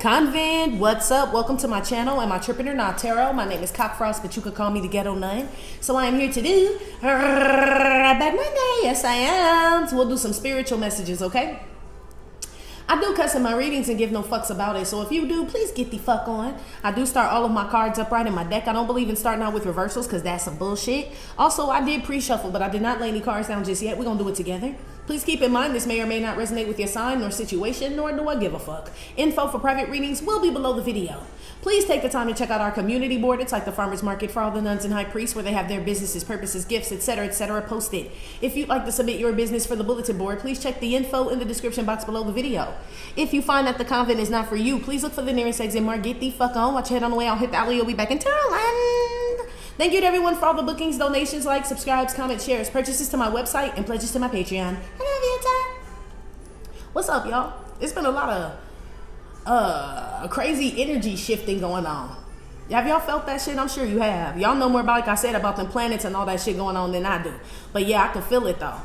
Convent, what's up? Welcome to my channel, Amitrippinornawtarotbooking Not Tarot. My name is Cockfrost, but you could call me the Ghetto Nun. So I am here to do Back Monday. Yes, I am. So we'll do some spiritual messages, okay? I do cuss in my readings and give no fucks about it. So if you do, please get the fuck on. I do start all of my cards upright in my deck. I don't believe in starting out with reversals because that's some bullshit. Also, I did pre-shuffle, but I did not lay any cards down just yet. We're going to do it together. Please keep in mind this may or may not resonate with your sign nor situation, nor do I give a fuck. Info for private readings will be below the video. Please take the time to check out our community board. It's like the farmer's market for all the nuns and high priests where they have their businesses, purposes, gifts, etc., posted. If you'd like to submit your business for the bulletin board, please check the info in the description box below the video. If you find that the convent is not for you, please look for the nearest exit mark. Get the fuck on. Watch your head on the way. I'll hit the alley. You'll be back in Tarotland. Thank you to everyone for all the bookings, donations, likes, subscribes, comments, shares, purchases to my website, and pledges to my Patreon. I love you, time. What's up, y'all? It's been a lot of crazy energy shifting going on. Have y'all felt that shit? I'm sure you have. Y'all know more about, like I said, about them planets and all that shit going on than I do. But yeah, I can feel it though.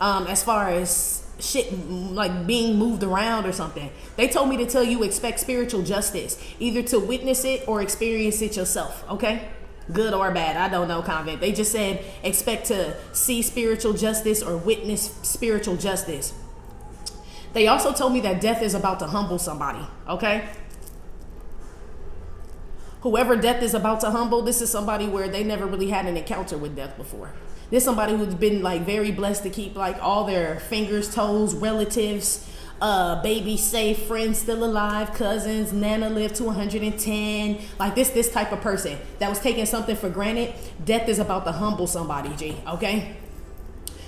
As far as shit like being moved around or something. They told me to tell you expect spiritual justice, either to witness it or experience it yourself, okay? Good or bad, I don't know, Convent. They just said expect to see spiritual justice or witness spiritual justice. They also told me that death is about to humble somebody, okay? Whoever death is about to humble, this is somebody where they never really had an encounter with death before. This is somebody who's been like very blessed to keep like all their fingers, toes, relatives, baby safe, friends still alive, cousins, Nana lived to 110. Like this type of person that was taking something for granted. Death is about to humble somebody, G, okay?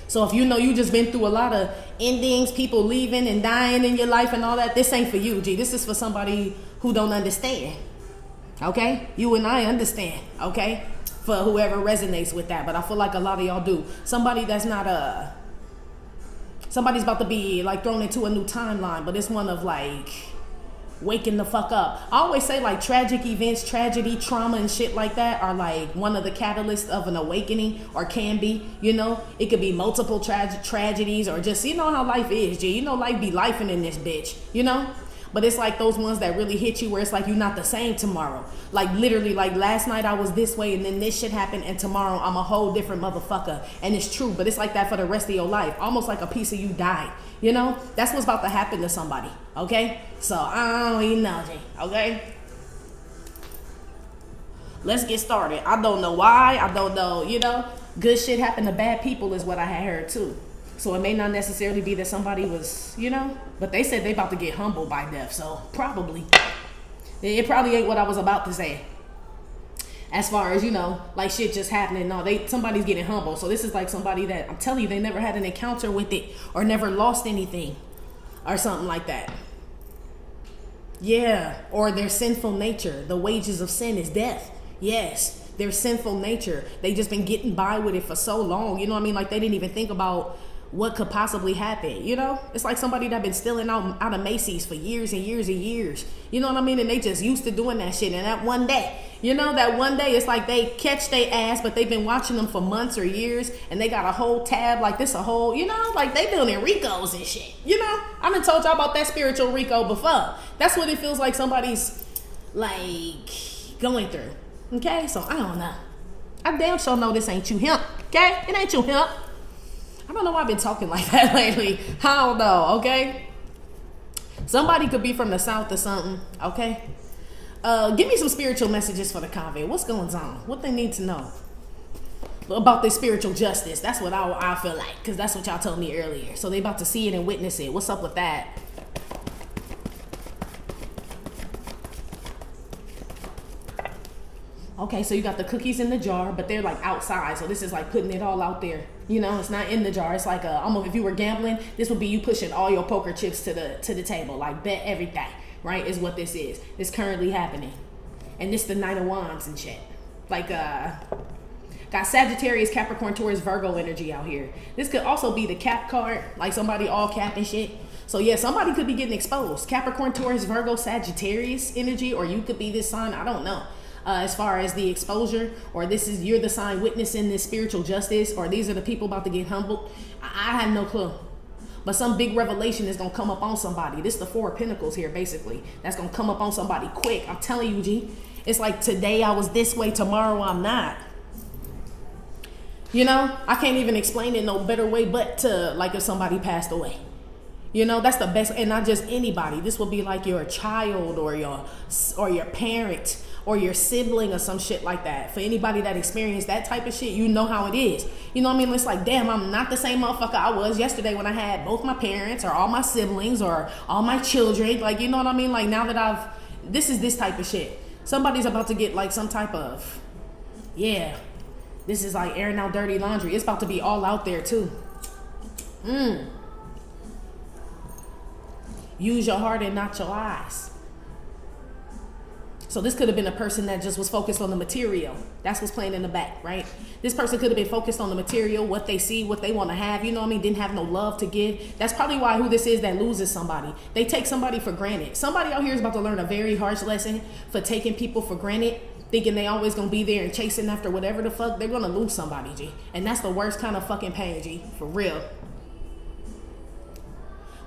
So if you know you just been through a lot of endings, people leaving and dying in your life and all that, this ain't for you, G. This is for somebody who don't understand, okay? You and I understand, okay? For whoever resonates with that, but I feel like a lot of y'all do. Somebody that's not somebody's about to be like thrown into a new timeline, but it's one of like waking the fuck up. I always say like tragic events, tragedy, trauma and shit like that are like one of the catalysts of an awakening, or can be, you know. It could be multiple tragedies or just, you know how life is, G. You know, life be lifing in this bitch, you know. But it's like those ones that really hit you where it's like you're not the same tomorrow. Like literally, like last night I was this way and then this shit happened and tomorrow I'm a whole different motherfucker. And it's true, but it's like that for the rest of your life. Almost like a piece of you died, you know? That's what's about to happen to somebody, okay? So I don't even know, G, okay? Let's get started. I don't know why. I don't know, you know? Good shit happen to bad people is what I had heard too. So it may not necessarily be that somebody was, you know, but they said they about to get humbled by death. So probably, it probably ain't what I was about to say. As far as, you know, like shit just happening. No, somebody's getting humbled. So this is like somebody that I'm telling you, they never had an encounter with it or never lost anything or something like that. Yeah. Or their sinful nature. The wages of sin is death. Yes. Their sinful nature. They just been getting by with it for so long. You know what I mean? Like they didn't even think about what could possibly happen, you know? It's like somebody that been stealing out of Macy's for years and years and years. You know what I mean? And they just used to doing that shit. And that one day, you know, that one day, it's like they catch their ass, but they've been watching them for months or years. And they got a whole tab like this, a whole, you know, like they building Ricos and shit. You know? I done told y'all about that spiritual Rico before. That's what it feels like somebody's like going through. Okay? So I don't know. I damn sure know this ain't you hemp. Okay? It ain't you hemp. I don't know why I've been talking like that lately. I don't know, okay? Somebody could be from the south or something, okay? Give me some spiritual messages for the convent. What's going on? What they need to know about this spiritual justice. That's what I feel like, because that's what y'all told me earlier. So they about to see it and witness it. What's up with that? Okay, so you got the cookies in the jar, but they're like outside. So this is like putting it all out there. You know, it's not in the jar. It's like almost if you were gambling, this would be you pushing all your poker chips to the table. Like bet everything, right? Is what this is. It's currently happening. And this the Knight of Wands and shit. Like got Sagittarius, Capricorn, Taurus, Virgo energy out here. This could also be the cap card, like somebody all cap and shit. So yeah, somebody could be getting exposed. Capricorn, Taurus, Virgo, Sagittarius energy, or you could be this sign. I don't know. As far as the exposure, or you're the sign witnessing this spiritual justice, or these are the people about to get humbled. I have no clue. But some big revelation is gonna come up on somebody. This is the Four of Pentacles here, basically. That's gonna come up on somebody quick. I'm telling you, G. It's like today I was this way, tomorrow I'm not. You know, I can't even explain it no better way but to like if somebody passed away. You know, that's the best, and not just anybody. This will be like your child or your parent or your sibling or some shit like that. For anybody that experienced that type of shit, you know how it is. You know what I mean? It's like, damn, I'm not the same motherfucker I was yesterday when I had both my parents or all my siblings or all my children. Like, you know what I mean? Like now that this is this type of shit. Somebody's about to get like some type of, yeah, this is like airing out dirty laundry. It's about to be all out there too. Use your heart and not your eyes. So this could have been a person that just was focused on the material. That's what's playing in the back, right? This person could have been focused on the material, what they see, what they want to have, you know what I mean? Didn't have no love to give. That's probably why who this is that loses somebody. They take somebody for granted. Somebody out here is about to learn a very harsh lesson for taking people for granted, thinking they always gonna be there and chasing after whatever the fuck. They're gonna lose somebody, G. And that's the worst kind of fucking pain, G, for real.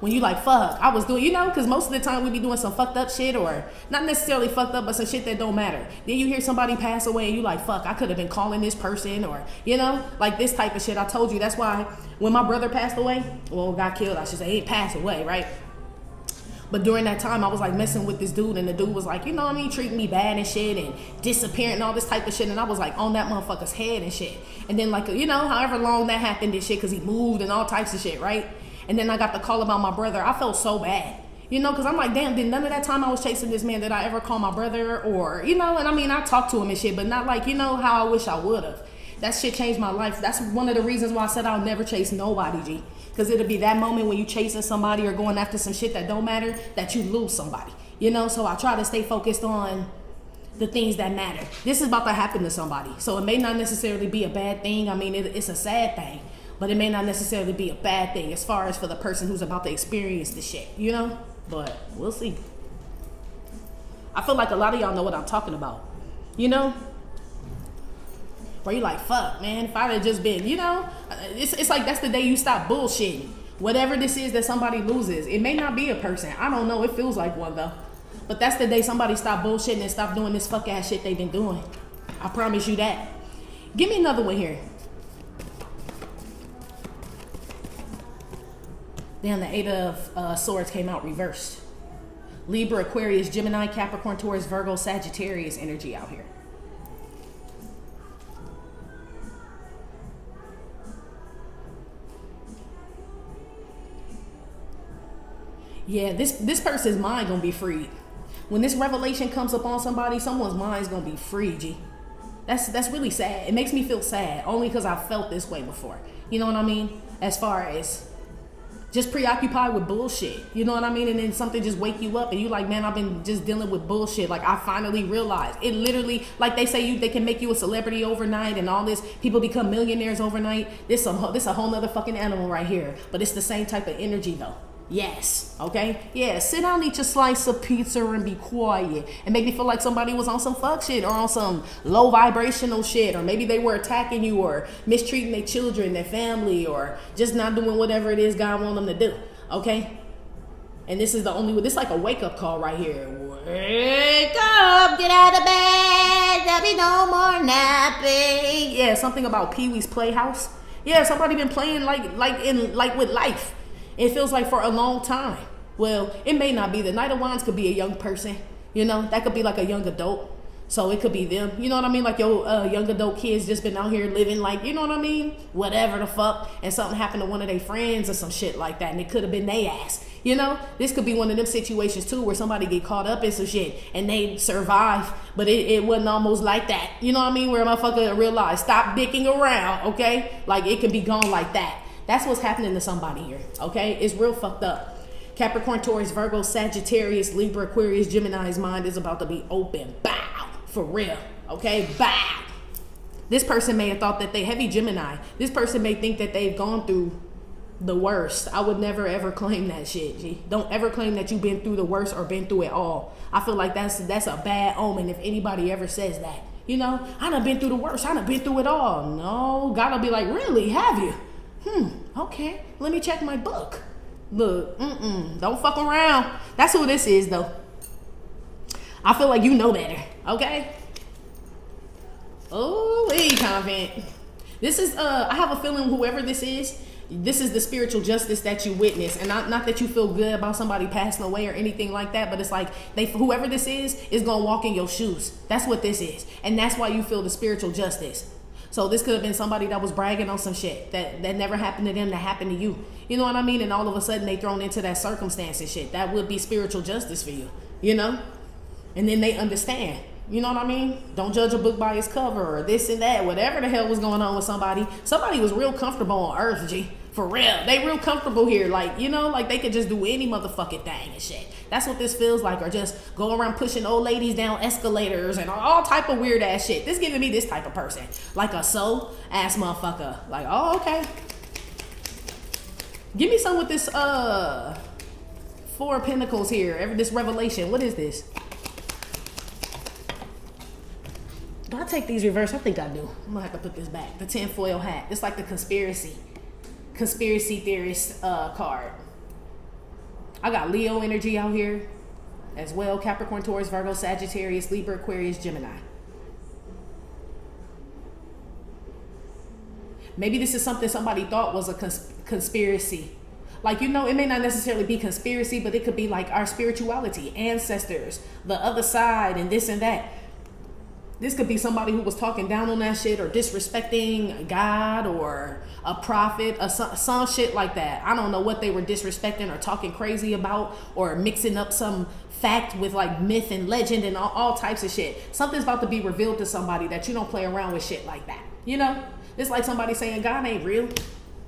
When you like, fuck, I was doing, you know, because most of the time we be doing some fucked up shit, or not necessarily fucked up, but some shit that don't matter. Then you hear somebody pass away and you like, fuck, I could have been calling this person, or, you know, like this type of shit. I told you, that's why when my brother passed away, well, got killed, I should say, he passed away, right? But during that time, I was like messing with this dude, and the dude was like, you know what I mean, treating me bad and shit, and disappearing and all this type of shit, and I was like on that motherfucker's head and shit. And then like, you know, however long that happened and shit, because he moved and all types of shit, right? And then I got the call about my brother. I felt so bad, you know, because I'm like, damn, did none of that time I was chasing this man did I ever call my brother, or, you know, and I mean, I talked to him and shit, but not like, you know, how I wish I would have. That shit changed my life. That's one of the reasons why I said I'll never chase nobody, G. Because it'll be that moment when you chasing somebody or going after some shit that don't matter, that you lose somebody, you know? So I try to stay focused on the things that matter. This is about to happen to somebody. So it may not necessarily be a bad thing. I mean, it's a sad thing. But it may not necessarily be a bad thing as far as for the person who's about to experience the shit, you know? But we'll see. I feel like a lot of y'all know what I'm talking about, you know? Where you like, fuck, man, if I'd have just been, you know? It's like that's the day you stop bullshitting. Whatever this is that somebody loses, it may not be a person. I don't know. It feels like one, though. But that's the day somebody stop bullshitting and stop doing this fuck ass shit they've been doing. I promise you that. Give me another one here. Damn, the Eight of Swords came out reversed. Libra, Aquarius, Gemini, Capricorn, Taurus, Virgo, Sagittarius energy out here. Yeah, this person's mind gonna be freed. When this revelation comes upon somebody, someone's mind's gonna be free, G. That's really sad. It makes me feel sad, only because I've felt this way before. You know what I mean? As far as just preoccupied with bullshit, you know what I mean? And then something just wake you up and you like, man, I've been just dealing with bullshit. Like I finally realized it. Literally, like they say, they can make you a celebrity overnight and all this. People become millionaires overnight. This a whole nother fucking animal right here. But it's the same type of energy though. Yes, okay? Yeah, sit down, eat your slice of pizza and be quiet. And make me feel like somebody was on some fuck shit or on some low vibrational shit. Or maybe they were attacking you or mistreating their children, their family, or just not doing whatever it is God wants them to do, okay? And this is the only, this is like a wake-up call right here. Wake up, get out of bed, there'll be no more napping. Yeah, something about Pee-wee's Playhouse. Yeah, somebody been playing like with life. It feels like for a long time. Well, it may not be. The Knight of Wands could be a young person. You know, that could be like a young adult. So it could be them. You know what I mean? Like your young adult kids just been out here living like, you know what I mean? Whatever the fuck. And something happened to one of their friends or some shit like that. And it could have been their ass. You know? This could be one of them situations too where somebody get caught up in some shit and they survive. But it wasn't almost like that. You know what I mean? Where a motherfucker realized, stop dicking around, okay? Like it can be gone like that. That's what's happening to somebody here, okay? It's real fucked up. Capricorn, Taurus, Virgo, Sagittarius, Libra, Aquarius, Gemini's mind is about to be open. Bow. For real, okay? Bow. This person may have thought that they heavy Gemini. This person may think that they've gone through the worst. I would never ever claim that shit, G. Don't ever claim that you've been through the worst or been through it all. I feel like that's a bad omen if anybody ever says that. You know, I done been through the worst. I done been through it all. No, God'll be like, really? Have you? Okay, let me check my book. Look, don't fuck around. That's who this is, though. I feel like you know better, okay? Oh, hey, Convent. This is, I have a feeling whoever this is the spiritual justice that you witness. And not that you feel good about somebody passing away or anything like that, but it's like, whoever this is gonna walk in your shoes. That's what this is. And that's why you feel the spiritual justice. So this could have been somebody that was bragging on some shit that never happened to them, that happened to you. You know what I mean? And all of a sudden they thrown into that circumstance and shit. That would be spiritual justice for you, you know? And then they understand. You know what I mean? Don't judge a book by its cover or this and that. Whatever the hell was going on with somebody. Somebody was real comfortable on earth, G. For real. They real comfortable here. Like, you know, like they could just do any motherfucking thing and shit. That's what this feels like. Or just go around pushing old ladies down escalators and all type of weird ass shit. This giving me this type of person. Like a soul ass motherfucker. Like, oh, okay. Give me some with this Four of Pentacles here. This revelation. What is this? Do I take these reverse? I think I do. I'm gonna have to put this back. The tinfoil hat. It's like the conspiracy theorist card. I got Leo energy out here as well. Capricorn, Taurus, Virgo, Sagittarius, Libra, Aquarius, Gemini. Maybe this is something somebody thought was a conspiracy. Like, you know, it may not necessarily be conspiracy, but it could be like our spirituality, ancestors, the other side, and this and that. This could be somebody who was talking down on that shit or disrespecting God or a prophet or some shit like that. I don't know what they were disrespecting or talking crazy about or mixing up some fact with like myth and legend and all types of shit. Something's about to be revealed to somebody that you don't play around with shit like that. You know? It's like somebody saying God ain't real.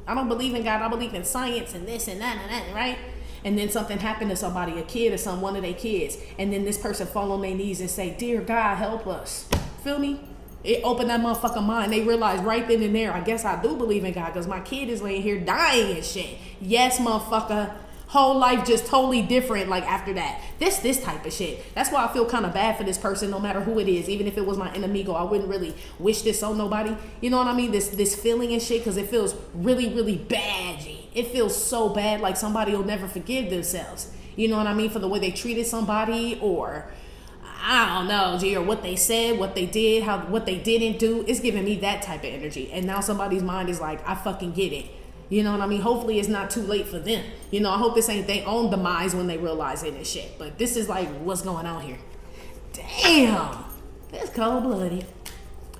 I don't believe in God. I believe in science and this and that, right? And then something happened to somebody, a kid or one of their kids. And then this person fall on their knees and say, dear God, help us. Feel me? It opened that motherfucking mind. They realized right then and there, I guess I do believe in God because my kid is laying here dying and shit. Yes, motherfucker. Whole life just totally different like after that. This type of shit. That's why I feel kind of bad for this person no matter who it is. Even if it was my enemigo, I wouldn't really wish this on nobody. You know what I mean? This feeling and shit because it feels really, really bad, G. It feels so bad like somebody will never forgive themselves. You know what I mean? For the way they treated somebody or I don't know, G, or what they said, what they did, what they didn't do. It's giving me that type of energy. And now somebody's mind is like, I fucking get it. You know what I mean? Hopefully it's not too late for them. You know, I hope this ain't their own demise when they realize it and shit. But this is like what's going on here. Damn. That's cold-blooded.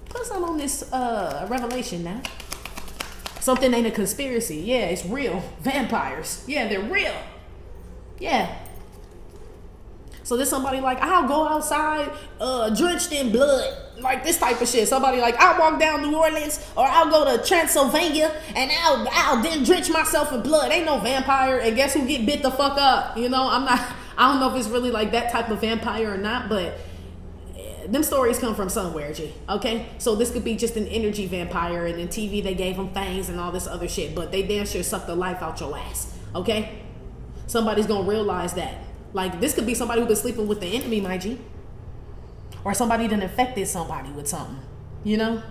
Put some on this revelation now. Something ain't a conspiracy. Yeah, it's real. Vampires. Yeah, they're real. Yeah. So there's somebody like, I'll go outside drenched in blood. Like this type of shit. Somebody like, I'll walk down New Orleans or I'll go to Transylvania and I'll then drench myself in blood. Ain't no vampire. And guess who get bit the fuck up? You know, I don't know if it's really like that type of vampire or not, but them stories come from somewhere, G. Okay? So this could be just an energy vampire and in TV they gave them fangs and all this other shit, but they damn sure suck the life out your ass. Okay? Somebody's gonna realize that. Like, this could be somebody who's been sleeping with the enemy, my G. Or somebody done infected somebody with something. You know?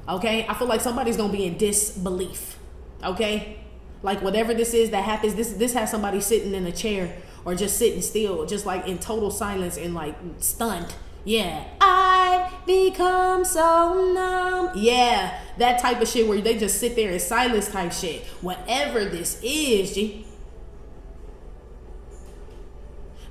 Okay? I feel like somebody's going to be in disbelief. Okay? Like, whatever this is that happens, this has somebody sitting in a chair or just sitting still, just like in total silence and like stunned. Yeah. I've become so numb. Yeah. That type of shit where they just sit there in silence type shit. Whatever this is, G.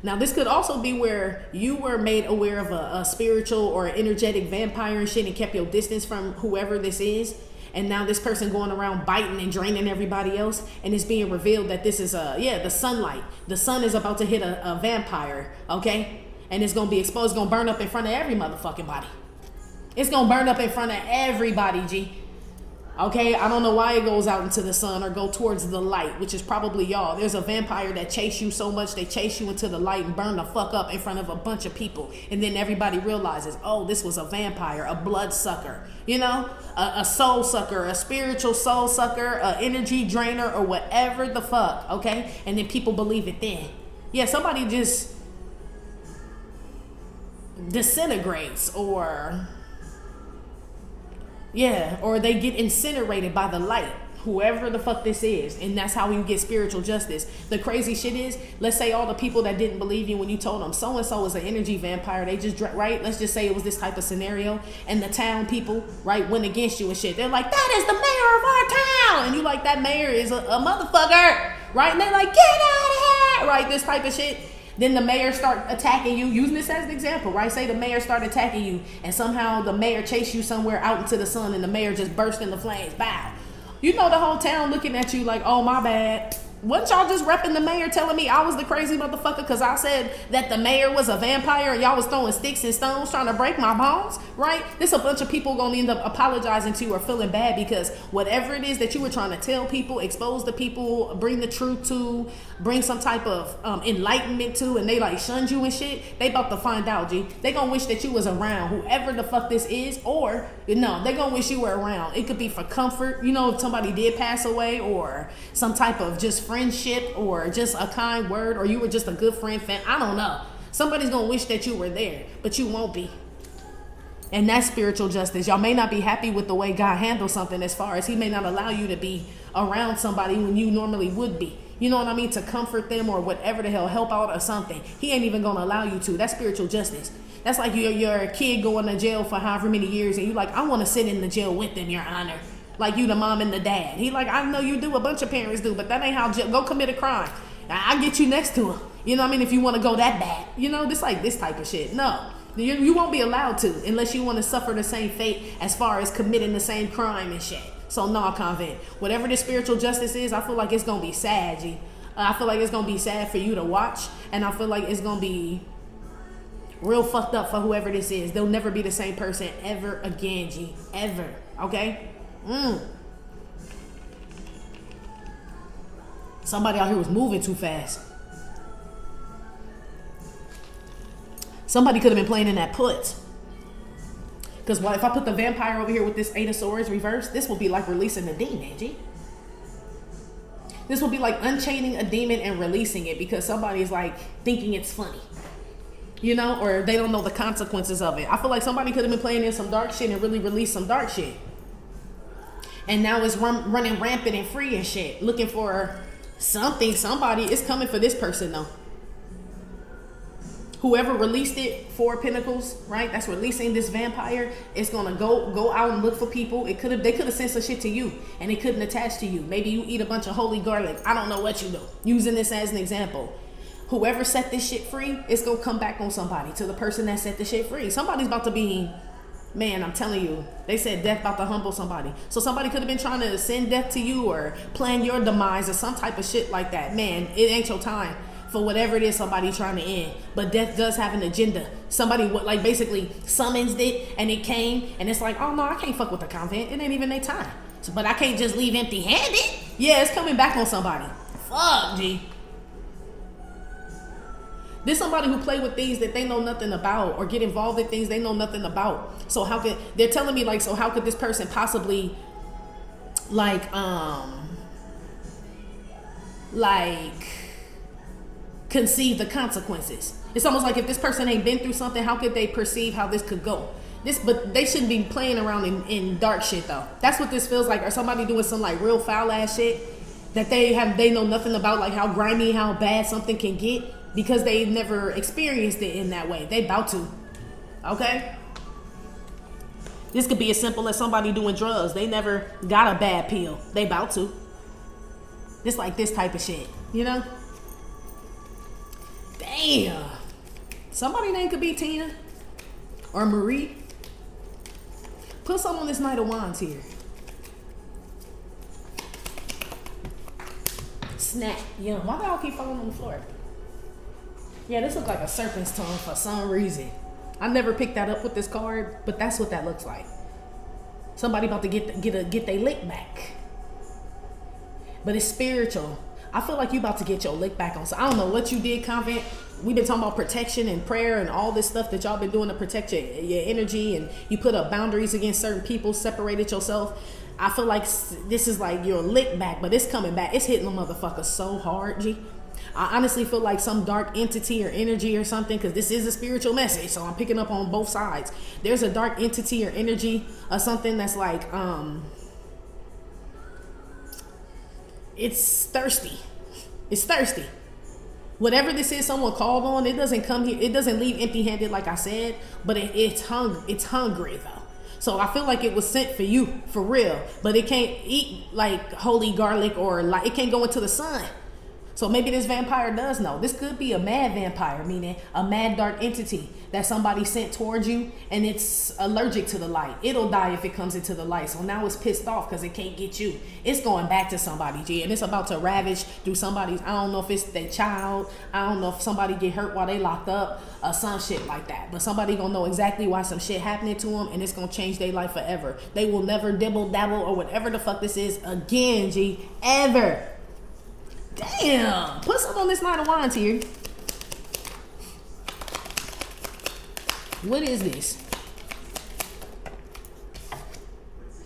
Now, this could also be where you were made aware of a spiritual or energetic vampire and shit and kept your distance from whoever this is. And now this person going around biting and draining everybody else. And it's being revealed that this is, the sunlight. The sun is about to hit a vampire, okay? And it's going to be exposed. It's going to burn up in front of every motherfucking body. It's going to burn up in front of everybody, G. Okay, I don't know why it goes out into the sun or go towards the light, which is probably y'all. There's a vampire that chase you so much, they chase you into the light and burn the fuck up in front of a bunch of people. And then everybody realizes, oh, this was a vampire, a blood sucker, you know, a soul sucker, a spiritual soul sucker, a energy drainer or whatever the fuck, okay? And then people believe it then. Yeah, somebody just disintegrates or... yeah, or they get incinerated by the light. whoever the fuck this is, and that's how you get spiritual justice. The crazy shit is, let's say all the people that didn't believe you when you told them so and so is an energy vampire, they just right, let's just say it was this type of scenario, and the town people, right, went against you and shit. They're like, that is the mayor of our town, and you like, that mayor is a motherfucker, right? And they're like, get out of here, right? This type of shit. Then the mayor start attacking you, using this as an example, right? Say the mayor start attacking you, and somehow the mayor chased you somewhere out into the sun, and the mayor just burst into flames. Bow. You know the whole town looking at you like, oh, my bad. Wasn't y'all just repping the mayor telling me I was the crazy motherfucker because I said that the mayor was a vampire and y'all was throwing sticks and stones trying to break my bones, right? There's a bunch of people going to end up apologizing to you or feeling bad because whatever it is that you were trying to tell people, expose the people, bring the truth to, bring some type of enlightenment to, and they like shunned you and shit, they about to find out, G. They going to wish that you was around, whoever the fuck this is, or, no, they going to wish you were around. It could be for comfort, you know, if somebody did pass away, or some type of just friendship, or just a kind word, or you were just a good friend, I don't know. Somebody's gonna wish that you were there, but you won't be. And that's spiritual justice. Y'all may not be happy with the way God handles something, as far as he may not allow you to be around somebody when you normally would be. You know what I mean? To comfort them or whatever the hell, help out or something. He ain't even gonna allow you to. That's spiritual justice. That's like your kid going to jail for however many years, and you like, I want to sit in the jail with them, Your Honor. Like you the mom and the dad. He like, I know you do, a bunch of parents do, but that ain't how, go commit a crime. I'll get you next to him. You know what I mean? If you want to go that bad. You know, this like this type of shit. No, you won't be allowed to unless you want to suffer the same fate as far as committing the same crime and shit. So no, Convent. Whatever this spiritual justice is, I feel like it's going to be sad, G. I feel like it's going to be sad for you to watch, and I feel like it's going to be real fucked up for whoever this is. They'll never be the same person ever again, G. Ever. Okay? Somebody out here was moving too fast. Somebody could have been playing in that put. Because if I put the vampire over here with this 8 of Swords reversed, this will be like releasing the demon, G. This will be like unchaining a demon and releasing it because somebody is like thinking it's funny. You know, or they don't know the consequences of it. I feel like somebody could have been playing in some dark shit and really released some dark shit. And now it's running rampant and free and shit. Looking for something, somebody. It's coming for this person though. Whoever released it, 4 of Pentacles, right? That's releasing this vampire. It's gonna go out and look for people. They could have sent some shit to you and it couldn't attach to you. Maybe you eat a bunch of holy garlic. I don't know what you do. Using this as an example. Whoever set this shit free, it's gonna come back on somebody, to the person that set the shit free. Somebody's about to be, man, I'm telling you, they said death about to humble somebody. So somebody could have been trying to send death to you or plan your demise or some type of shit like that. Man, it ain't your time for whatever it is somebody trying to end. But death does have an agenda. Somebody like basically summons it and it came and it's like, oh no, I can't fuck with the Convent. It ain't even their time. So, but I can't just leave empty handed. Yeah, it's coming back on somebody. Fuck, G. There's somebody who play with things that they know nothing about or get involved in things they know nothing about. So how could, they're telling me like, so how could this person possibly like conceive the consequences? It's almost like if this person ain't been through something, how could they perceive how this could go? But they shouldn't be playing around in dark shit though. That's what this feels like. Or somebody doing some like real foul ass shit that they know nothing about, like how grimy, how bad something can get. Because they never experienced it in that way. They about to. Okay? This could be as simple as somebody doing drugs. They never got a bad pill. They about to. It's like this type of shit. You know? Damn. Somebody's name could be Tina. Or Marie. Put something on this Knight of Wands here. Snap. Yeah. Why do y'all keep falling on the floor? Yeah, this looks like a serpent's tongue for some reason. I never picked that up with this card, but that's what that looks like. Somebody about to get their lick back. But it's spiritual. I feel like you about to get your lick back on. So I don't know what you did, Convent. We've been talking about protection and prayer and all this stuff that y'all been doing to protect your energy, and you put up boundaries against certain people, separated yourself. I feel like this is like your lick back, but it's coming back. It's hitting the motherfucker so hard, G. I honestly feel like some dark entity or energy or something, because this is a spiritual message, so I'm picking up on both sides. There's a dark entity or energy or something that's like it's thirsty. It's thirsty. Whatever this is someone called on, it doesn't come here. It doesn't leave empty-handed like I said, but it's hungry. It's hungry though. So I feel like it was sent for you, for real. But it can't eat like holy garlic or like it can't go into the sun. So maybe this vampire does know. This could be a mad vampire, meaning a mad dark entity that somebody sent towards you and it's allergic to the light. It'll die if it comes into the light. So now it's pissed off because it can't get you. It's going back to somebody, G, and it's about to ravage through somebody's, I don't know if it's their child. I don't know if somebody get hurt while they locked up or some shit like that. But somebody gonna know exactly why some shit happening to them and it's gonna change their life forever. They will never dibble dabble or whatever the fuck this is again, G, ever. Damn, put some on this Knight of Wands here. What is this?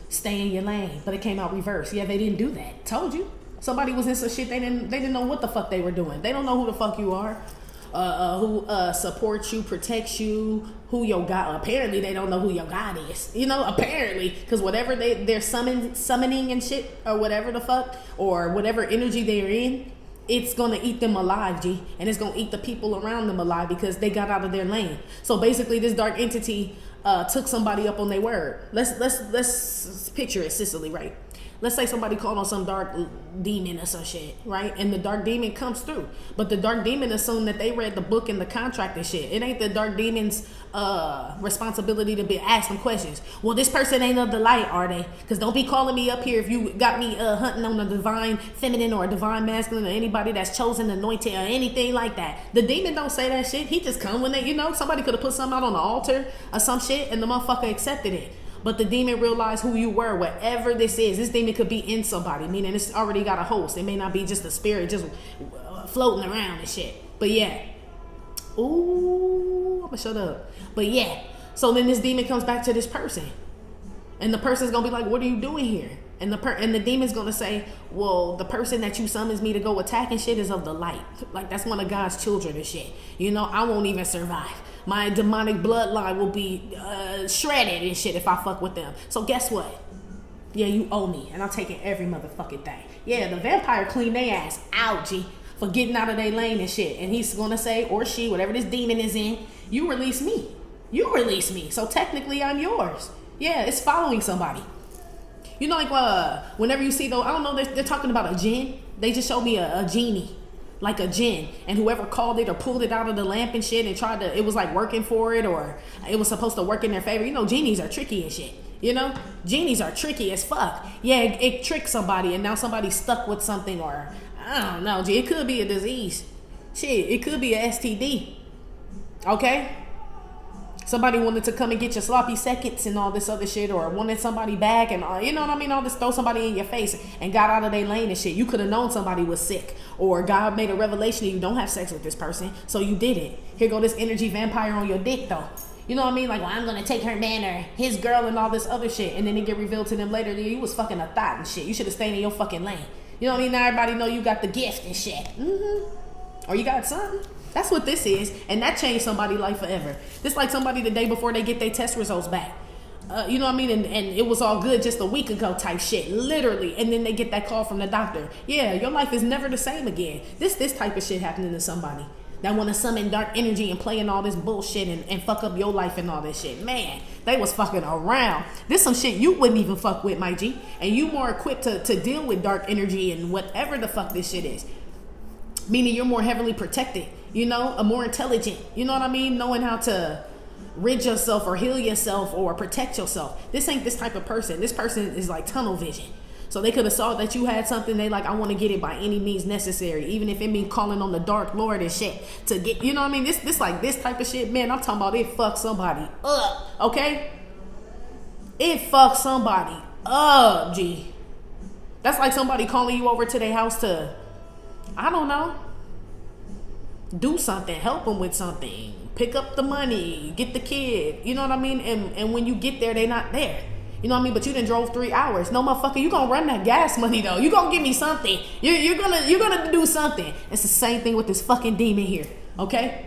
Stay in your lane, but it came out reverse. Yeah, they didn't do that. Told you. Somebody was in some shit. They didn't know what the fuck they were doing. They don't know who the fuck you are. Who supports you, protects you, who your God. Apparently, they don't know who your God is. You know, apparently, because whatever they're summoning and shit, or whatever the fuck, or whatever energy they're in, it's gonna eat them alive, G, and it's gonna eat the people around them alive because they got out of their lane. So basically, this dark entity took somebody up on their word. Let's picture it, Sicily, right? Let's say somebody called on some dark demon or some shit, right? And the dark demon comes through. But the dark demon assumed that they read the book and the contract and shit. It ain't the dark demon's responsibility to be asking questions. Well, this person ain't of the light, are they? Because don't be calling me up here if you got me hunting on a divine feminine or a divine masculine or anybody that's chosen, anointed, or anything like that. The demon don't say that shit. He just come when they, somebody could have put something out on the altar or some shit and the motherfucker accepted it. But the demon realized who you were, whatever this is. This demon could be in somebody, meaning it's already got a host. It may not be just a spirit just floating around and shit. But yeah. Ooh, I'm gonna shut up. But yeah. So then this demon comes back to this person. And the person's gonna be like, what are you doing here? And the demon's gonna say, well, the person that you summons me to go attack and shit is of the light. Like, that's one of God's children and shit. I won't even survive. My demonic bloodline will be shredded and shit if I fuck with them. So guess what? Yeah, you owe me, and I'm taking every motherfucking thing. Yeah, the vampire cleaned their ass out, G, for getting out of their lane and shit. And he's gonna say, or she, whatever this demon is in, you release me. You release me. So technically, I'm yours. Yeah, it's following somebody. Whenever you see though, I don't know, they're talking about a jinn. They just showed me a genie. Like a jinn, and whoever called it or pulled it out of the lamp and shit and it was like working for it, or it was supposed to work in their favor. Genies are tricky and shit. Genies are tricky as fuck. Yeah, it tricks somebody and now somebody's stuck with something, or I don't know, G, it could be a disease. Shit, it could be a STD. Okay? Somebody wanted to come and get your sloppy seconds and all this other shit, or wanted somebody back and all this, throw somebody in your face and got out of their lane and shit. You could have known somebody was sick, or God made a revelation and you don't have sex with this person, so you did it. Here go this energy vampire on your dick though. You know what I mean? Like, well, I'm gonna take her man or his girl and all this other shit, and then it get revealed to them later that you was fucking a thought and shit. You should have stayed in your fucking lane. You know what I mean? Now everybody know you got the gift and shit. Or you got something. That's what this is, and that changed somebody's life forever. This like somebody the day before they get their test results back. You know what I mean? And it was all good just a week ago type shit, literally. And then they get that call from the doctor. Yeah, your life is never the same again. This type of shit happening to somebody that want to summon dark energy and play in all this bullshit and fuck up your life and all this shit. Man, they was fucking around. This some shit you wouldn't even fuck with, my G. And you more equipped to deal with dark energy and whatever the fuck this shit is. Meaning you're more heavily protected. A more intelligent, you know what I mean? Knowing how to rid yourself or heal yourself or protect yourself. This ain't this type of person. This person is like tunnel vision. So they could have saw that you had something. They like, I want to get it by any means necessary. Even if it means calling on the dark lord and shit to get, you know what I mean? This like this type of shit, man, I'm talking about it fucks somebody up, okay? It fucks somebody up, G. That's like somebody calling you over to their house to, I don't know, do something, help them with something, pick up the money, get the kid, you know what I mean? And when you get there, they not there. You know what I mean? But you done drove 3 hours. No, motherfucker, you gonna run that gas money though. You gonna give me something. You're gonna do something. It's the same thing with this fucking demon here, okay?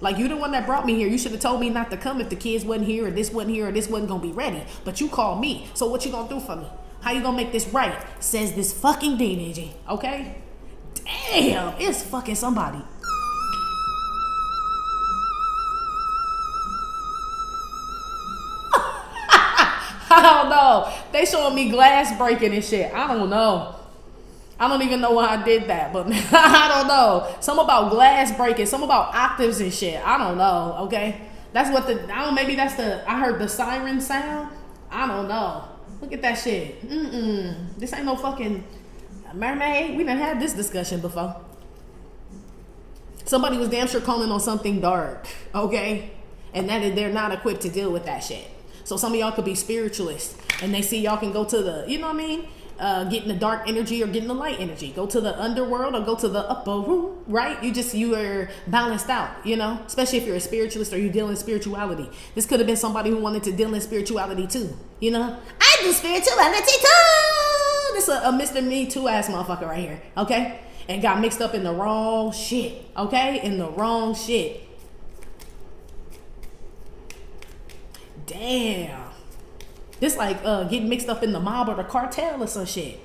Like, you the one that brought me here. You should have told me not to come if the kids wasn't here, or this wasn't here, or this wasn't gonna be ready. But you called me. So what you gonna do for me? How you gonna make this right? Says this fucking demon, G. Okay? Damn, it's fucking somebody. I don't know. They showing me glass breaking and shit. I don't know. I don't even know why I did that, but I don't know. Some about glass breaking, some about octaves and shit. I don't know, okay? That's what maybe that's I heard the siren sound. I don't know. Look at that shit. This ain't no fucking mermaid. We done had this discussion before. Somebody was damn sure calling on something dark, okay? And that they're not equipped to deal with that shit. So some of y'all could be spiritualists and they see y'all can go to the, you know what I mean? Getting the dark energy or getting the light energy. Go to the underworld or go to the upper room, right? You are balanced out, you know? Especially if you're a spiritualist or you deal in spirituality. This could have been somebody who wanted to deal in spirituality too, you know? I do spirituality too! This is a Mr. Me Too ass motherfucker right here, okay? And got mixed up in the wrong shit, okay? In the wrong shit. Damn. This like getting mixed up in the mob or the cartel or some shit.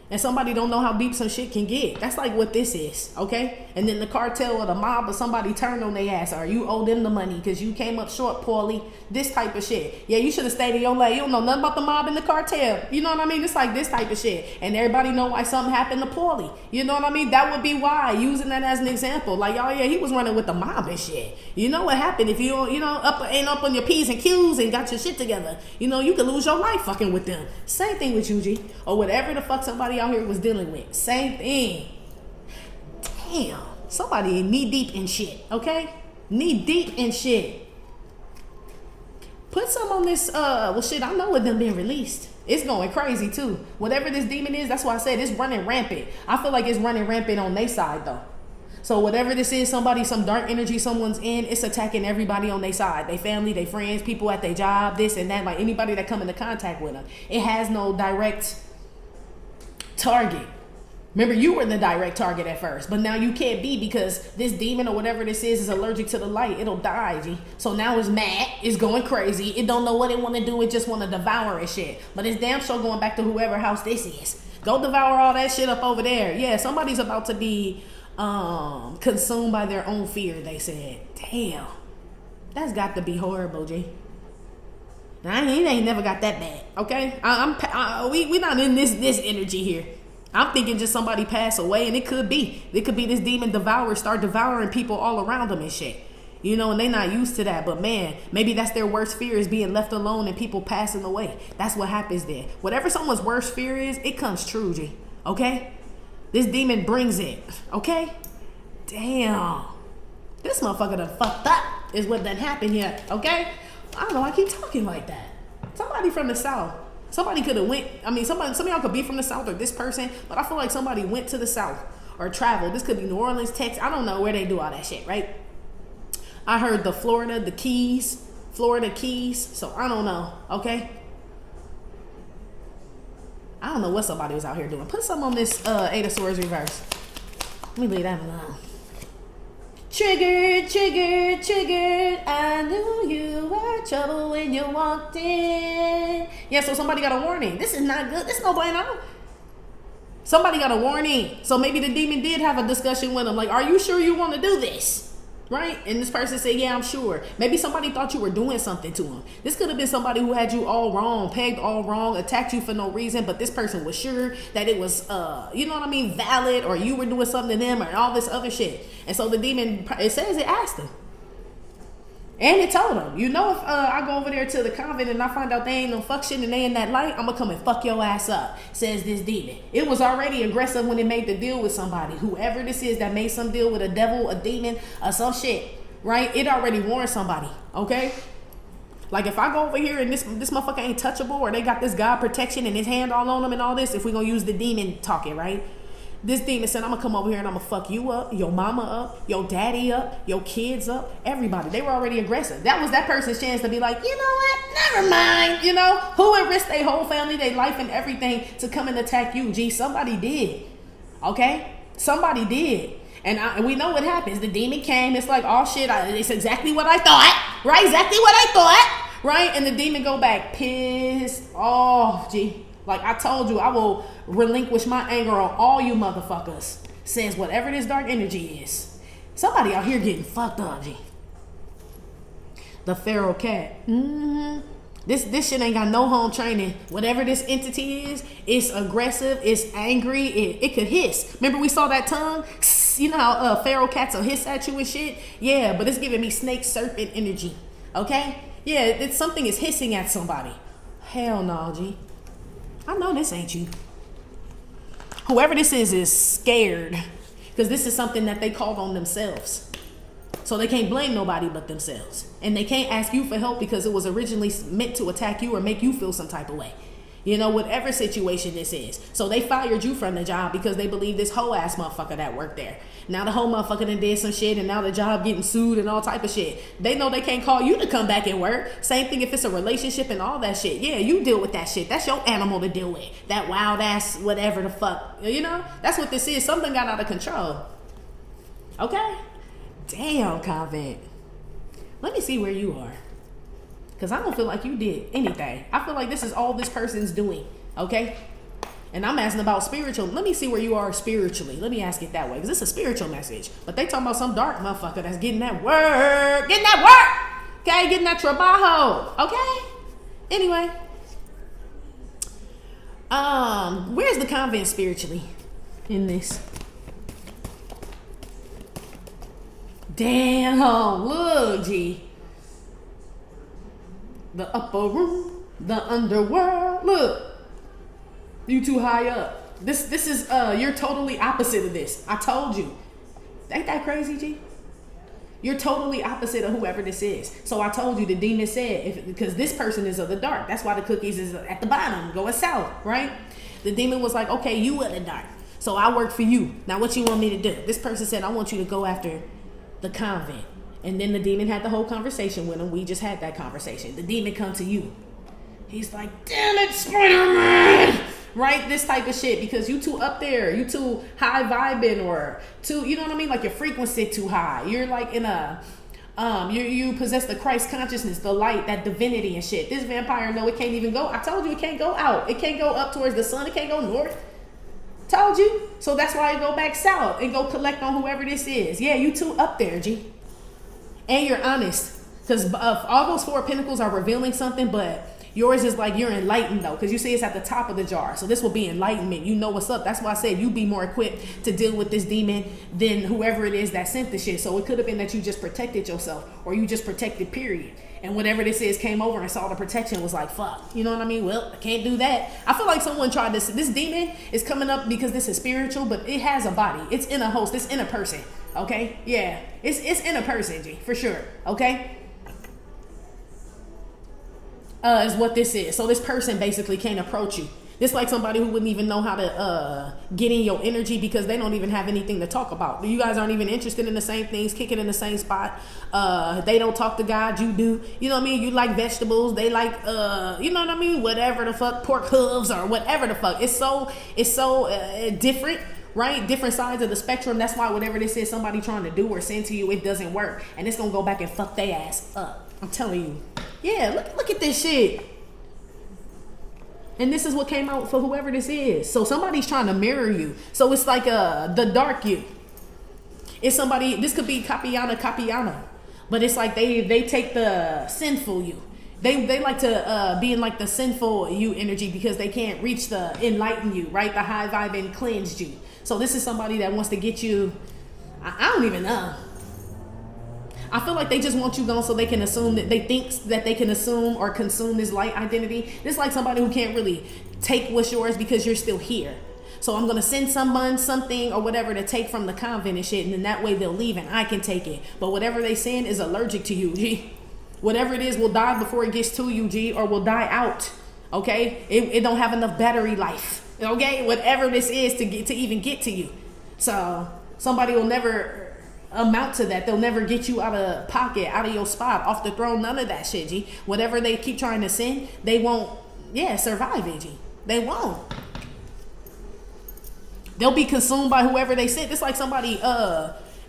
And somebody don't know how deep some shit can get. That's like what this is, okay? And then the cartel or the mob or somebody turned on their ass, or you owe them the money because you came up short poorly. This type of shit. Yeah, you should have stayed in your lane. You don't know nothing about the mob and the cartel. You know what I mean? It's like this type of shit. And everybody know why something happened to poorly. You know what I mean? That would be why. Using that as an example. Like, oh yeah, he was running with the mob and shit. You know what happened if you ain't up on your P's and Q's and got your shit together. You know, you could lose your life fucking with them. Same thing with you, G. Or whatever the fuck somebody out here was dealing with. Same thing. Damn. Somebody knee deep in shit, okay? Knee deep in shit. Put some on this, well shit, I know with them being released. It's going crazy too. Whatever this demon is, that's why I said it's running rampant. I feel like it's running rampant on their side though. So whatever this is, somebody, some dark energy someone's in, it's attacking everybody on their side. Their family, their friends, people at their job, this and that, like anybody that come into contact with them. It has no direct target. Remember, you were the direct target at first, but now you can't be because this demon or whatever this is allergic to the light. It'll die, G. So now it's mad. It's going crazy. It don't know what it want to do. It just want to devour and shit. But it's damn sure going back to whoever house this is. Go devour all that shit up over there. Yeah, somebody's about to be consumed by their own fear, they said. Damn. That's got to be horrible, G. Now, it ain't never got that bad, okay? We not in this energy here. I'm thinking just somebody pass away, and it could be. It could be this demon devourer start devouring people all around them and shit. You know, and they not used to that. But man, maybe that's their worst fear is being left alone and people passing away. That's what happens there. Whatever someone's worst fear is, it comes true, G. Okay? This demon brings it. Okay? Damn. This motherfucker done fucked up is what done happened here. Okay? I don't know why I keep talking like that. Somebody from the South. Somebody could have went, some of y'all could be from the South or this person, but I feel like somebody went to the South or traveled. This could be New Orleans, Texas. I don't know where they do all that shit, right? I heard the Florida Keys, so I don't know, okay? I don't know what somebody was out here doing. Put something on this Eight of Swords reverse. Let me leave that alone. Triggered, triggered, triggered. I knew you were trouble when you walked in. Yeah, so somebody got a warning. This is not good. This is no bueno. Somebody got a warning. So maybe the demon did have a discussion with him. Like, are you sure you want to do this? Right? And this person said, yeah, I'm sure. Maybe somebody thought you were doing something to him. This could have been somebody who had you all wrong, pegged all wrong, attacked you for no reason, but this person was sure that it was, you know what I mean, valid, or you were doing something to them, or all this other shit. And so the demon, it says it asked him. And it told him, you know, if I go over there to the convent and I find out they ain't no fuck shit and they in that light, I'm gonna come and fuck your ass up, says this demon. It was already aggressive when it made the deal with somebody. Whoever this is that made some deal with a devil, a demon, or some shit, right? It already warned somebody, okay? Like if I go over here and this motherfucker ain't touchable, or they got this God protection and his hand all on them and all this, if we gonna use the demon talking, right? This demon said, I'm going to come over here and I'm going to fuck you up, your mama up, your daddy up, your kids up, everybody. They were already aggressive. That was that person's chance to be like, you know what? Never mind. You know, who would risk their whole family, their life and everything to come and attack you? Gee, somebody did. Okay? Somebody did. And we know what happens. The demon came. It's like, oh shit, it's exactly what I thought. Right? Exactly what I thought. Right? And the demon go back pissed off. Gee. Like I told you, I will relinquish my anger on all you motherfuckers. Says whatever this dark energy is. Somebody out here getting fucked up, G. The feral cat. This shit ain't got no home training. Whatever this entity is, it's aggressive, it's angry, it could hiss. Remember we saw that tongue? You know how feral cats will hiss at you and shit? Yeah, but it's giving me snake serpent energy. Okay? Yeah, it's something is hissing at somebody. Hell no, G. I know this ain't you. Whoever this is scared. Because this is something that they called on themselves. So they can't blame nobody but themselves. And they can't ask you for help because it was originally meant to attack you or make you feel some type of way. You know, whatever situation this is. So they fired you from the job because they believe this whole ass motherfucker that worked there. Now the whole motherfucker done did some shit and now the job getting sued and all type of shit. They know they can't call you to come back and work. Same thing if it's a relationship and all that shit. Yeah, you deal with that shit. That's your animal to deal with. That wild ass whatever the fuck. You know? That's what this is. Something got out of control. Okay? Damn, Convent. Let me see where you are. Because I don't feel like you did anything. I feel like this is all this person's doing. Okay? And I'm asking about spiritual. Let me see where you are spiritually. Let me ask it that way. Because it's a spiritual message. But they talking about some dark motherfucker that's getting that work. Getting that work. Okay? Getting that trabajo. Okay? Anyway. Where's the convent spiritually in this? Damn, look, G. The upper room, the underworld. Look, you too high up. This is you're totally opposite of this. I told you. Ain't that crazy, G? You're totally opposite of whoever this is. So I told you the demon said, because this person is of the dark. That's why the cookies is at the bottom, going south, right? The demon was like, okay, you are the dark. So I work for you. Now what you want me to do? This person said, I want you to go after the convent. And then the demon had the whole conversation with him. We just had that conversation. The demon come to you. He's like, damn it, Spider-Man! Right? This type of shit. Because you too up there. You too high vibing or too, you know what I mean? Like your frequency too high. You're like in a, you possess the Christ consciousness, the light, that divinity and shit. This vampire, no, it can't even go. I told you it can't go out. It can't go up towards the sun. It can't go north. Told you. So that's why I go back south and go collect on whoever this is. Yeah, you two up there, G. And you're honest. Because all those four pentacles are revealing something, but yours is like you're enlightened though. Because you see it's at the top of the jar. So this will be enlightenment. You know what's up. That's why I said you be more equipped to deal with this demon than whoever it is that sent the shit. So it could have been that you just protected yourself or you just protected, period. And whatever this is came over and saw the protection was like, fuck. You know what I mean? Well, I can't do that. I feel like someone tried this. This demon is coming up because this is spiritual, but it has a body. It's in a host. It's in a person. Okay? Yeah. It's in a person, G. For sure. Okay? Is what this is. So this person basically can't approach you. It's like somebody who wouldn't even know how to get in your energy because they don't even have anything to talk about. You guys aren't even interested in the same things, kicking in the same spot. They don't talk to God, you do. You know what I mean? You like vegetables. They like, you know what I mean? Whatever the fuck, pork hooves or whatever the fuck. It's so different, right? Different sides of the spectrum. That's why whatever this is somebody trying to do or send to you, it doesn't work. And it's going to go back and fuck their ass up. I'm telling you. Yeah, look at this shit. And this is what came out for whoever this is. So somebody's trying to mirror you. So it's like the dark you. It's somebody, this could be Capiana. But it's like they take the sinful you. They like to be in like the sinful you energy because they can't reach the enlighten you, right? The high vibe and cleansed you. So this is somebody that wants to get you, I don't even know. I feel like they just want you gone so they can assume that they think that they can assume or consume this light identity. This is like somebody who can't really take what's yours because you're still here. So I'm going to send someone something or whatever to take from the convent and shit. And then that way they'll leave and I can take it. But whatever they send is allergic to you, G. Whatever it is will die before it gets to you, G, or will die out. Okay? It don't have enough battery life. Okay? Whatever this is to even get to you. So somebody will never amount to that. They'll never get you out of pocket, out of your spot, off the throne, none of that shit, G. Whatever they keep trying to send, they won't, survive it, G. They won't. They'll be consumed by whoever they sent. It's like somebody,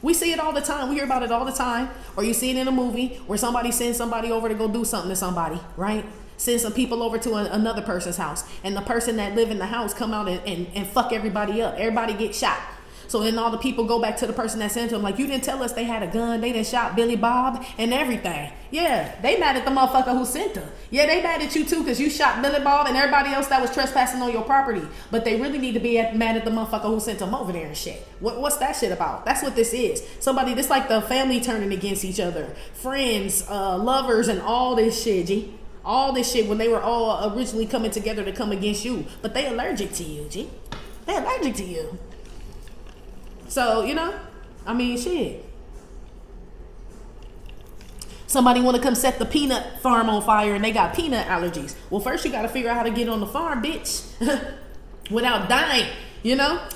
we see it all the time. We hear about it all the time. Or you see it in a movie where somebody sends somebody over to go do something to somebody, right? Send some people over to another person's house, and the person that live in the house come out and fuck everybody up. Everybody get shot. So then all the people go back to the person that sent them, like, you didn't tell us they had a gun. They done shot Billy Bob and everything. Yeah, they mad at the motherfucker who sent them. Yeah, they mad at you too because you shot Billy Bob and everybody else that was trespassing on your property. But they really need to be mad at the motherfucker who sent them over there and shit. What's that shit about? That's what this is. Somebody, this like the family turning against each other. Friends, lovers, and all this shit, G. All this shit when they were all originally coming together to come against you. But they allergic to you, G. They allergic to you. So, you know, I mean, shit. Somebody want to come set the peanut farm on fire and they got peanut allergies. Well, first you got to figure out how to get on the farm, bitch, without dying, you know?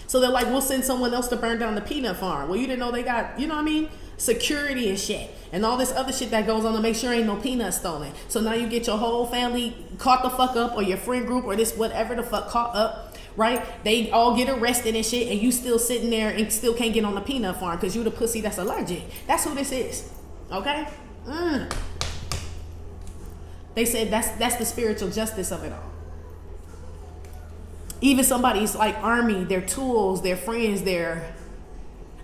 So they're like, we'll send someone else to burn down the peanut farm. Well, you didn't know they got, you know what I mean? Security and shit. And all this other shit that goes on to make sure ain't no peanuts stolen. So now you get your whole family caught the fuck up, or your friend group, or this whatever the fuck caught up. Right? They all get arrested and shit, and you still sitting there and still can't get on the peanut farm because you the pussy that's allergic. That's who this is. Okay? They said that's the spiritual justice of it all. Even somebody's like army, their tools, their friends, their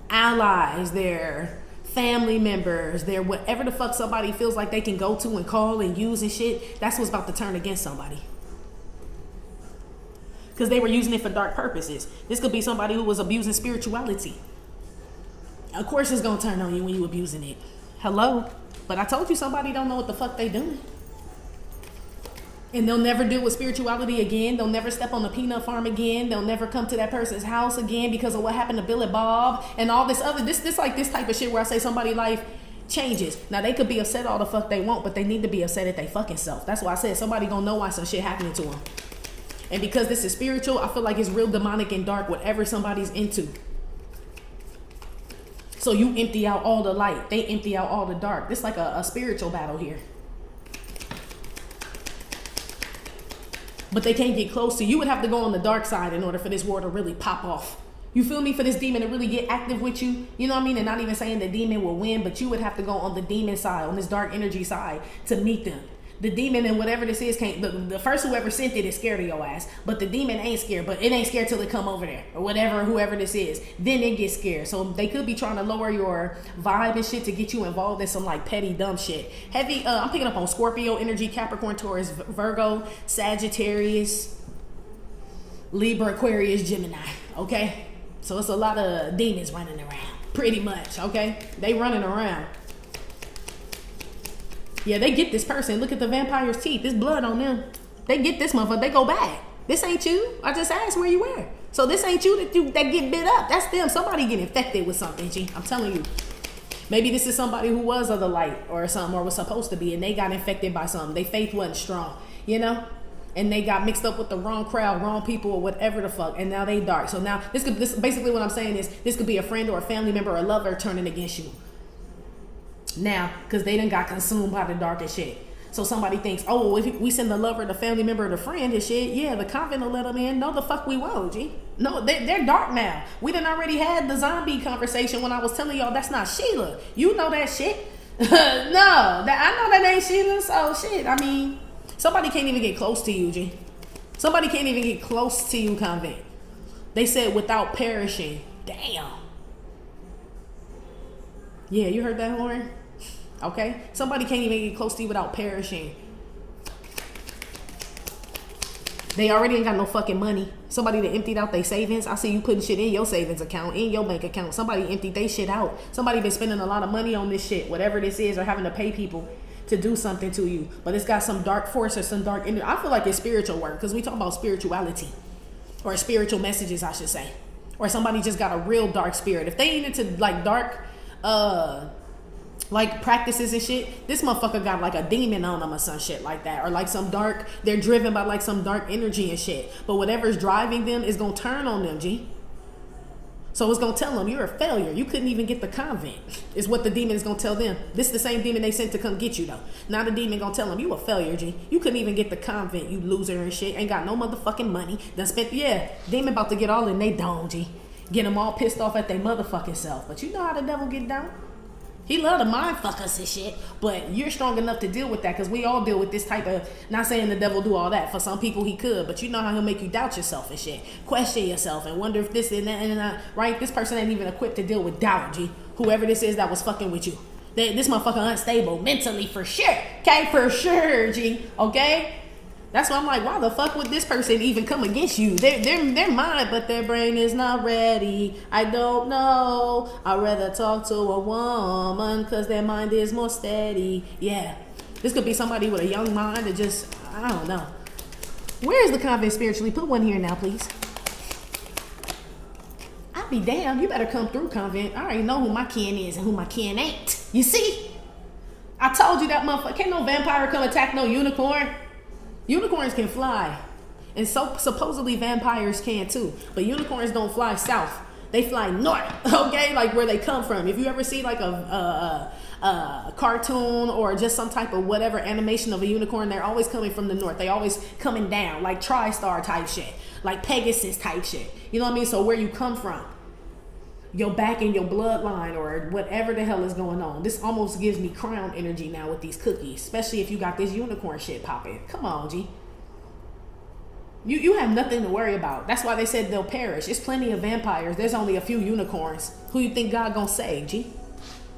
allies, their family members, their whatever the fuck somebody feels like they can go to and call and use and shit, that's what's about to turn against somebody. Because they were using it for dark purposes. This could be somebody who was abusing spirituality. Of course it's going to turn on you when you abusing it. Hello? But I told you somebody don't know what the fuck they doing. And they'll never deal with spirituality again. They'll never step on the peanut farm again. They'll never come to that person's house again because of what happened to Billy Bob and all this other, this like this type of shit where I say somebody's life changes. Now they could be upset all the fuck they want, but they need to be upset at their fucking self. That's why I said somebody gonna know why some shit happening to them. And because this is spiritual, I feel like it's real demonic and dark, whatever somebody's into. So you empty out all the light. They empty out all the dark. This is like a spiritual battle here. But they can't get close to you. You would have to go on the dark side in order for this war to really pop off. You feel me? For this demon to really get active with you. You know what I mean? And not even saying the demon will win, but you would have to go on the demon side, on this dark energy side, to meet them. The demon and whatever this is can't. The first whoever sent it is scared of your ass, but the demon ain't scared. But it ain't scared till it come over there or whatever. Whoever this is, then it gets scared. So they could be trying to lower your vibe and shit to get you involved in some like petty dumb shit. Heavy. I'm picking up on Scorpio energy, Capricorn, Taurus, Virgo, Sagittarius, Libra, Aquarius, Gemini. Okay, so it's a lot of demons running around. Pretty much. Okay, they running around. Yeah, they get this person. Look at the vampire's teeth. There's blood on them. They get this motherfucker. They go back. This ain't you. I just asked where you were. So this ain't you that get bit up. That's them. Somebody get infected with something, G. I'm telling you. Maybe this is somebody who was of the light or something, or was supposed to be, and they got infected by something. Their faith wasn't strong, you know? And they got mixed up with the wrong crowd, wrong people, or whatever the fuck. And now they dark. So now this basically what I'm saying is this could be a friend or a family member or a lover turning against you. Now, because they done got consumed by the darkest shit. So somebody thinks, oh, well, if we send the lover, the family member, the friend and shit, yeah, the convent will let them in. No, the fuck we won't, G. No, they're dark now. We done already had the zombie conversation when I was telling y'all that's not Sheila. You know that shit. No, I know that ain't Sheila. So shit, I mean, somebody can't even get close to you, G. Somebody can't even get close to you, convent. They said without perishing. Damn. Yeah, you heard that horn? Okay? Somebody can't even get close to you without perishing. They already ain't got no fucking money. Somebody that emptied out their savings. I see you putting shit in your savings account, in your bank account. Somebody emptied their shit out. Somebody been spending a lot of money on this shit, whatever this is, or having to pay people to do something to you. But it's got some dark force or some dark energy. I feel like it's spiritual work because we talk about spirituality. Or spiritual messages, I should say. Or somebody just got a real dark spirit. If they ain't into like dark like practices and shit, this motherfucker got like a demon on them or some shit like that, or like some dark, they're driven by like some dark energy and shit, but whatever's driving them is gonna turn on them, G. So it's gonna tell them you're a failure, you couldn't even get the convent, is what the demon is gonna tell them. This is the same demon they sent to come get you though. Now the demon gonna tell them you a failure, G. You couldn't even get the convent, you loser and shit, ain't got no motherfucking money, done spent, yeah, demon about to get all in they dome, G. Get them all pissed off at their motherfucking self, but you know how the devil get down. He love to mind fuck us and shit, but you're strong enough to deal with that, because we all deal with this type of, not saying the devil do all that. For some people he could, but you know how he'll make you doubt yourself and shit. Question yourself and wonder if this and that and that, right? This person ain't even equipped to deal with doubt, G. Whoever this is that was fucking with you. This motherfucker unstable mentally for sure. Okay, for sure, G. Okay? That's why I'm like, why the fuck would this person even come against you? They're mine, but their brain is not ready. I don't know. I'd rather talk to a woman because their mind is more steady. Yeah. This could be somebody with a young mind that just, I don't know. Where is the convent spiritually? Put one here now, please. I'll be damned. You better come through, convent. I already know who my kin is and who my kin ain't. You see? I told you that motherfucker. Can't no vampire come attack no unicorn. Unicorns can fly, and so supposedly vampires can too, but unicorns don't fly south, they fly north. Okay, like where they come from. If you ever see like a cartoon or just some type of whatever animation of a unicorn, they're always coming from the north. They always coming down, like TriStar type shit, like Pegasus type shit. You know what I mean? So where you come from, your back and your bloodline or whatever the hell is going on. This almost gives me crown energy now with these cookies, especially if you got this unicorn shit popping. Come on, G. You have nothing to worry about. That's why they said they'll perish. There's plenty of vampires. There's only a few unicorns. Who you think God gonna save, G?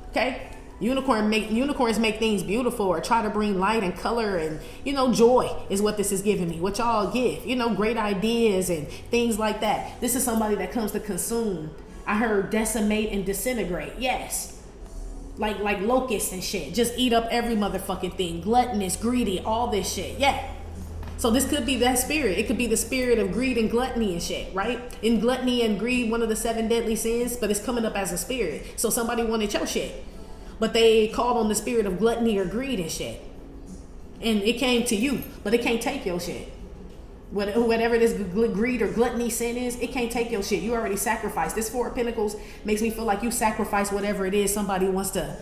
Okay? Unicorns make things beautiful or try to bring light and color and, you know, joy is what this is giving me. What y'all give. You know, great ideas and things like that. This is somebody that comes to consume. I heard decimate and disintegrate. Yes. Like locusts and shit. Just eat up every motherfucking thing. Gluttonous, greedy, all this shit. Yeah. So this could be that spirit. It could be the spirit of greed and gluttony and shit, right? In gluttony and greed, one of the 7 deadly sins, but it's coming up as a spirit. So somebody wanted your shit, but they called on the spirit of gluttony or greed and shit. And it came to you, but it can't take your shit. Whatever this greed or gluttony sin is, it can't take your shit. You already sacrificed. This 4 of Pentacles makes me feel like you sacrifice whatever it is somebody wants to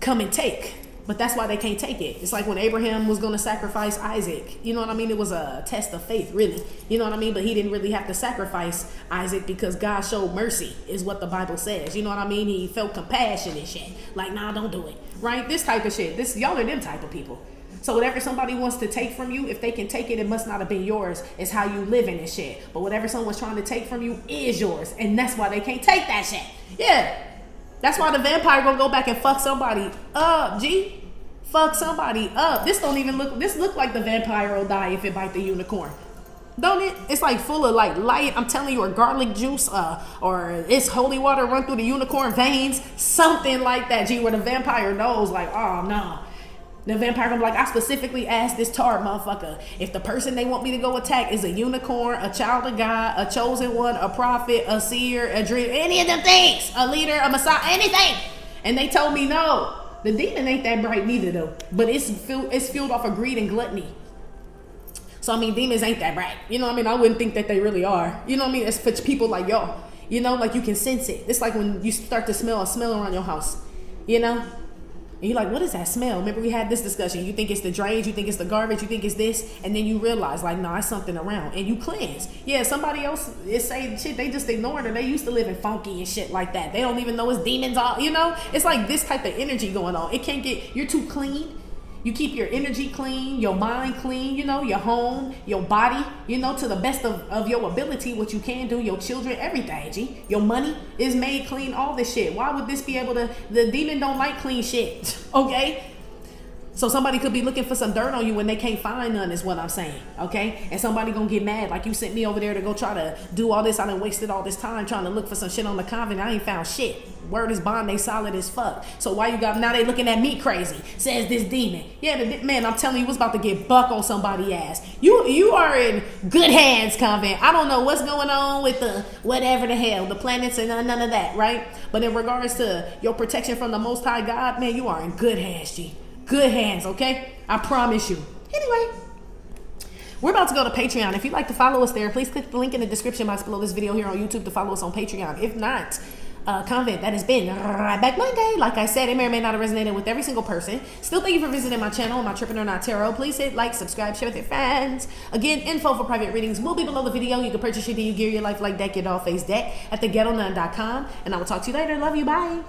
come and take. But that's why they can't take it. It's like when Abraham was going to sacrifice Isaac. You know what I mean? It was a test of faith, really. You know what I mean? But he didn't really have to sacrifice Isaac because God showed mercy, is what the Bible says. You know what I mean? He felt compassion and shit. Like, nah, don't do it. Right? This type of shit. Y'all are them type of people. So whatever somebody wants to take from you, if they can take it, it must not have been yours. It's how you live in this shit. But whatever someone's trying to take from you is yours. And that's why they can't take that shit. Yeah. That's why the vampire gonna go back and fuck somebody up, G. Fuck somebody up. This look like the vampire will die if it bite the unicorn. Don't it? It's like full of like light, I'm telling you, or garlic juice, or it's holy water run through the unicorn veins. Something like that, G, where the vampire knows like, oh no. The vampire gonna be like, I specifically asked this tart motherfucker if the person they want me to go attack is a unicorn, a child of God, a chosen one, a prophet, a seer, a dream, any of them things, a leader, a messiah, anything. And they told me no. The demon ain't that bright neither though, but it's fueled off of greed and gluttony. So I mean, demons ain't that bright. You know what I mean? I wouldn't think that they really are. You know what I mean? It's for people like y'all. You know, like you can sense it. It's like when you start to smell a smell around your house. You know? And you're like, what is that smell? Remember we had this discussion. You think it's the drains, you think it's the garbage, you think it's this, and then you realize like, no, it's something around, and you cleanse. Yeah, somebody else is saying shit, they just ignored it. They used to live in funky and shit like that. They don't even know it's demons all, you know? It's like this type of energy going on. It can't get, you're too clean. You keep your energy clean, your mind clean, you know, your home, your body, you know, to the best of your ability, what you can do, your children, everything, G. Your money is made clean, all this shit. Why would this be able to, the demon don't like clean shit, okay? So somebody could be looking for some dirt on you when they can't find none is what I'm saying, okay? And somebody gonna get mad, like you sent me over there to go try to do all this. I done wasted all this time trying to look for some shit on the convent. I ain't found shit. Word is bond, they solid as fuck. So why you got, now they looking at me crazy, says this demon. Yeah, man, I'm telling you, what's about to get buck on somebody's ass. You are in good hands, convent. I don't know what's going on with the whatever the hell, the planets and none of that, right? But in regards to your protection from the Most High God, man, you are in good hands, G. Good hands, okay? I promise you. Anyway, we're about to go to Patreon. If you'd like to follow us there, please click the link in the description box below this video here on YouTube to follow us on Patreon. If not, Convent, that has been Right Back Monday. Like I said, it may or may not have resonated with every single person. Still, thank you for visiting my channel, My Trippin' or Not Tarot. Please hit like, subscribe, share with your friends. Again, info for private readings will be below the video. You can purchase your gear, your life like deck, your doll face deck at theghettonun.com. And I will talk to you later. Love you. Bye.